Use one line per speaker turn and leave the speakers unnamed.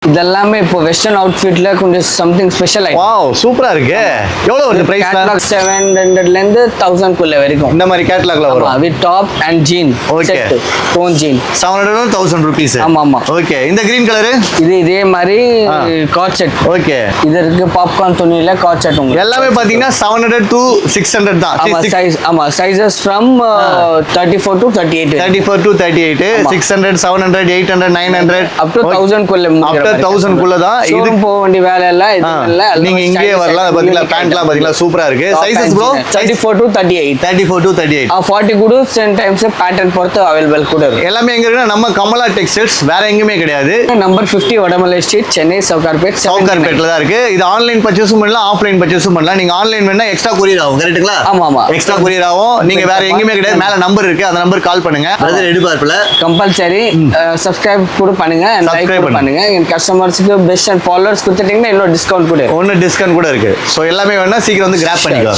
இதெல்லாமே இப்போ வெஸ்டர்ன் அவுட்ஃபிட்ல கொஞ்சம் சம்திங் ஸ்பெஷல் ஐட்டம்.
வாவ் சூப்பரா இருக்கு. எவ்வளவு வருது பிரைஸ்?
கேட்டலாக் 700 ல இருந்து 1000 குள்ள வரைக்கும்
இந்த மாதிரி கேட்டலாக்ல வரும்.
With top and jean
Okay.
Set tone jean
700 1000 rupees.
ஆமா ஆமா.
ஓகே இந்த கிரீன் கலர்
இதே மாதிரி காட் செட்.
ஓகே
இது இருக்கு பாப்கார்ன் துணியில காட் செட் உங்களுக்கு.
எல்லாமே பாத்தீங்கன்னா 700 to 600 தான்.
ஆமா சைஸ் ஆமா sizes from 34 to 38
34 to 38 600 700 800 900
up to 1000 குள்ள
up to 1000 குள்ள தான்.
இது போக வேண்டிய வேலை இல்ல இது இல்ல.
நீங்க இங்கே வரலாம். பாத்தீங்களா பேண்ட்லாம் பாத்தீங்களா சூப்பரா இருக்கு. சைஸஸ் ப்ரோ
34 to 38
34 to 38
40 கூட 10 டைம்ஸ் பேட்டர்ன் பொறுத்து அவைலபிள் கூட இருக்கு.
எல்லாமே எங்க இருக்குன்னா நம்ம கமலா டெக்ஸ்டைல்ஸ் வேற எங்கேயுமே கிடையாது.
நம்பர் 50 வடமலை ஸ்ட்ரீட் சென்னை சவுகார்பேட்
சவுகார்பேட்ல தான் இருக்கு. இது ஆன்லைன் பர்ச்சேஸும் பண்ணலாம் ஆஃப்லைன் பர்ச்சேஸும் பண்ணலாம். நீங்க ஆன்லைன் வேணா எக்ஸ்ட்ரா கொரியர் ஆகும். கரெக்ட்டுங்களா?
ஆமா ஆமா
எக்ஸ்ட்ரா கொரியர் ஆகும். நீங்க வேற எங்கேயுமே கிடையாது. மேல நம்பர் இருக்கு. அந்த நம்பர் கால் பண்ணுங்க. அது எடுப்பார்ல
கம்பல்சரி சப்ஸ்கிரைப் கூட பண்ணுங்க and லைக் கூட பண்ணுங்க. என் கஸ்டமர்ஸ்க்கு பெஸ்ட் அண்ட் ஃபாலோவர்ஸ் கொடுத்துட்டீங்கன்னா இன்னும் டிஸ்கவுண்ட் கூட
ஒன்னு டிஸ்கவுண்ட் கூட இருக்கு. சோ எல்லாமே வேணா சீக்கிரம் வந்து கிராப் பண்ணிக்கோ.